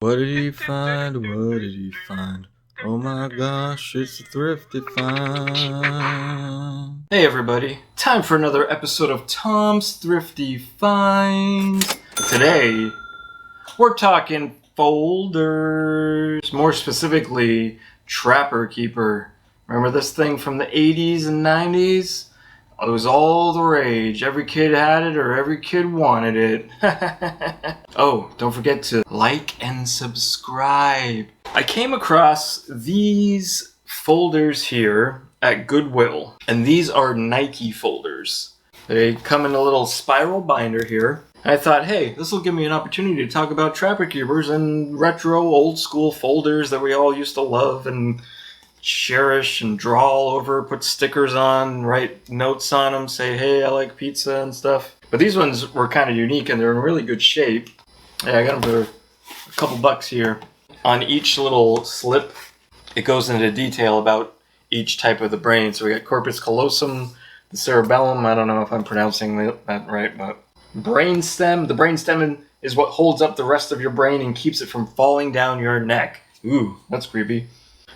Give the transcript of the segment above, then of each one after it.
What did he find? What did he find? Oh my gosh, it's a thrifty find. Hey everybody, time for another episode of Tom's Thrifty Finds. Today, we're talking folders, more specifically, Trapper Keeper. Remember this thing from the 80s and 90s? It was all the rage. Every kid had it or every kid wanted it. Oh, don't forget to like and subscribe. I came across these folders here at Goodwill, and these are Nike folders. They come in a little spiral binder here. And I thought, hey, this will give me an opportunity to talk about Trapper Keepers and retro old school folders that we all used to love and cherish and draw all over, put stickers on, write notes on them, say, hey, I like pizza and stuff. But these ones were kind of unique and they're in really good shape. Yeah, I got them for a couple bucks here. On each little slip, it goes into detail about each type of the brain. So we got corpus callosum, the cerebellum, I don't know if I'm pronouncing that right, but brainstem. The brainstem is what holds up the rest of your brain and keeps it from falling down your neck. Ooh, that's creepy.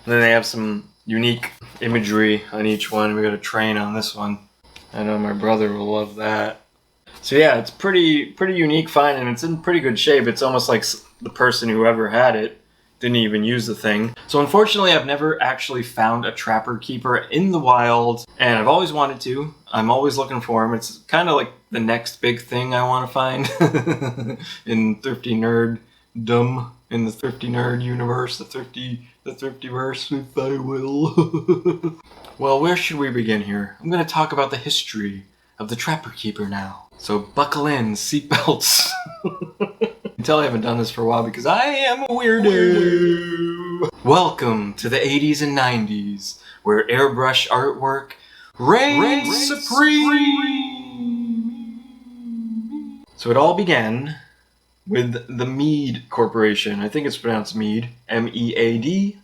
And then they have some unique imagery on each one. We got a train on this one. I know my brother will love that. So yeah, it's pretty unique find, and it's in pretty good shape. It's almost like the person who ever had it didn't even use the thing. So unfortunately, I've never actually found a Trapper Keeper in the wild, and I've always wanted to. I'm always looking for them. It's kind of like the next big thing I want to find in Thrifty Nerddom, in the Thrifty Nerd universe, the Thriftyverse, if I will. Well, where should we begin here? I'm going to talk about the history of the Trapper Keeper now. So buckle in, seatbelts. You can tell I haven't done this for a while because I am a weirdo. Welcome to the 80s and 90s, where airbrush artwork reigns supreme. So it all began with the Mead Corporation. I think it's pronounced Mead. M-E-A-D.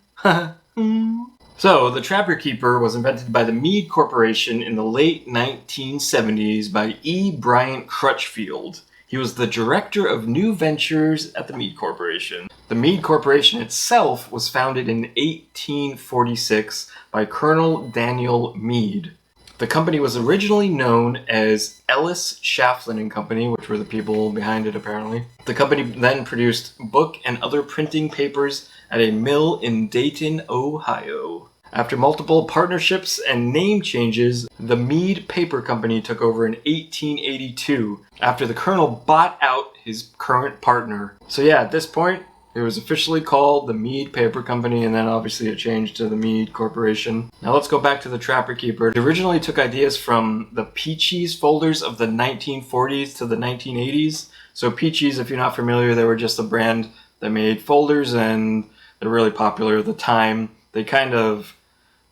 So, the Trapper Keeper was invented by the Mead Corporation in the late 1970s by E. Bryant Crutchfield. He was the director of new ventures at the Mead Corporation. The Mead Corporation itself was founded in 1846 by Colonel Daniel Mead. The company was originally known as Ellis, Shaflin and Company, which were the people behind it apparently. The company then produced book and other printing papers at a mill in Dayton, Ohio. After multiple partnerships and name changes, the Mead Paper Company took over in 1882 after the Colonel bought out his current partner. So yeah, at this point, it was officially called the Mead Paper Company, and then obviously it changed to the Mead Corporation. Now let's go back to the Trapper Keeper. It originally took ideas from the Peaches folders of the 1940s to the 1980s. So Peaches, if you're not familiar, they were just a brand that made folders, and they're really popular at the time. They kind of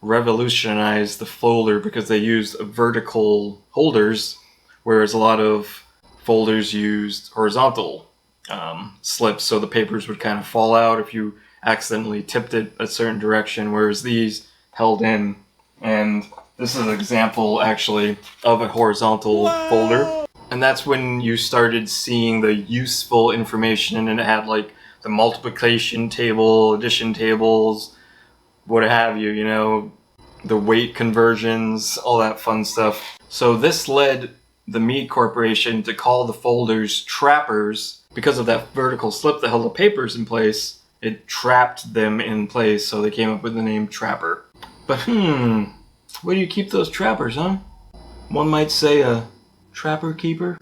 revolutionized the folder because they used vertical holders, whereas a lot of folders used horizontal slips, so the papers would kind of fall out if you accidentally tipped it a certain direction, whereas these held in. And this is an example actually of a horizontal folder, and that's when you started seeing the useful information, and it had like the multiplication table, addition tables, what have you, you know, the weight conversions, all that fun stuff. So this led the Mead Corporation to call the folders trappers. Because of that vertical slip that held the papers in place, it trapped them in place, so they came up with the name Trapper. But where do you keep those trappers, huh? One might say a Trapper Keeper?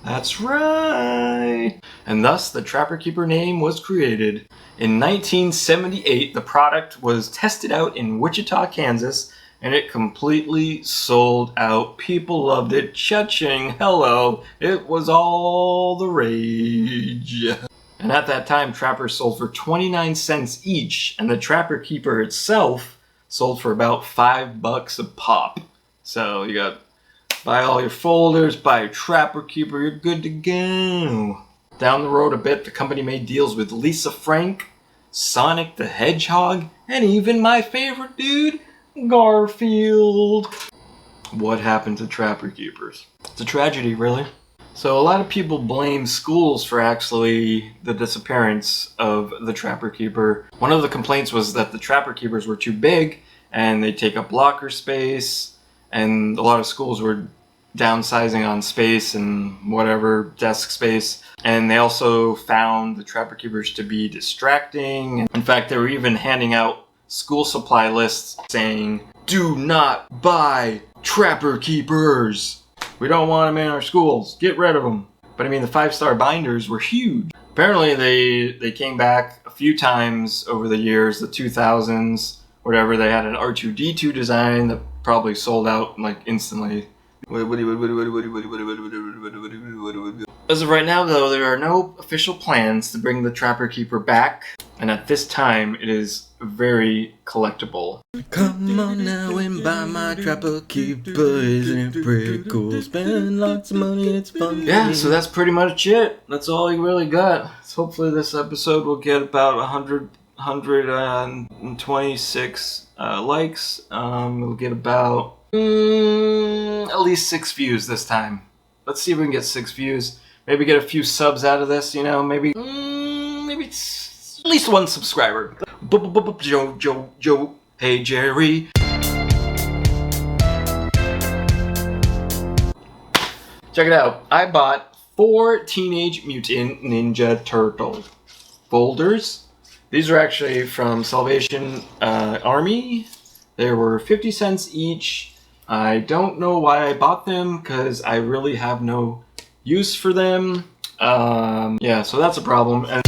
That's right! And thus, the Trapper Keeper name was created. In 1978, the product was tested out in Wichita, Kansas, and it completely sold out. People loved it. Cha-ching, hello. It was all the rage. And at that time, trappers sold for 29 cents each, and the Trapper Keeper itself sold for about $5 a pop. So you got buy all your folders, buy your Trapper Keeper, you're good to go. Down the road a bit, the company made deals with Lisa Frank, Sonic the Hedgehog, and even my favorite dude, Garfield. What happened to Trapper Keepers? It's a tragedy, really. So a lot of people blame schools for actually the disappearance of the Trapper Keeper. One of the complaints was that the Trapper Keepers were too big and they take up locker space, and a lot of schools were downsizing on space and whatever, desk space. And they also found the Trapper Keepers to be distracting. In fact, they were even handing out school supply lists saying, "Do not buy Trapper Keepers. We don't want them in our schools. Get rid of them." But I mean, the 5-star binders were huge. Apparently they came back a few times over the years, the 2000s, whatever. They had an R2-D2 design that probably sold out like instantly. As of right now, though, there are no official plans to bring the Trapper Keeper back, and at this time, it is very collectible. Come on now and buy my Trapper Keeper, isn't it pretty cool? Spend lots of money, it's fun. Yeah, so that's pretty much it. That's all you really got. So hopefully this episode will get about 126 likes. We'll get about at least 6 views this time. Let's see if we can get 6 views. Maybe get a few subs out of this, you know, maybe it's at least 1 subscriber. Joe, hey Jerry. Check it out. I bought 4 Teenage Mutant Ninja Turtle folders. These are actually from Salvation Army. They were 50 cents each. I don't know why I bought them, because I really have no use for them. Yeah, so that's a problem. And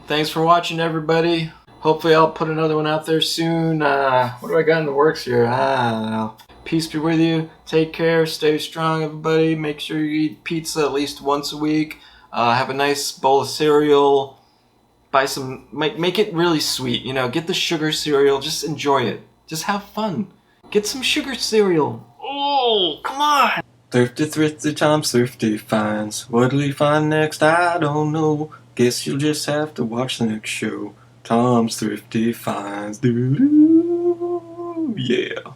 thanks for watching, everybody. Hopefully I'll put another one out there soon. What do I got in the works here? I don't know. Peace be with you. Take care. Stay strong, everybody. Make sure you eat pizza at least once a week. Have a nice bowl of cereal. Buy some, make it really sweet, you know, get the sugar cereal, just enjoy it. Just have fun. Get some sugar cereal. Oh, come on. Thrifty, thrifty, Tom's thrifty finds. What'll he find next? I don't know. Guess you'll just have to watch the next show. Tom's thrifty finds. Doo-doo. Yeah.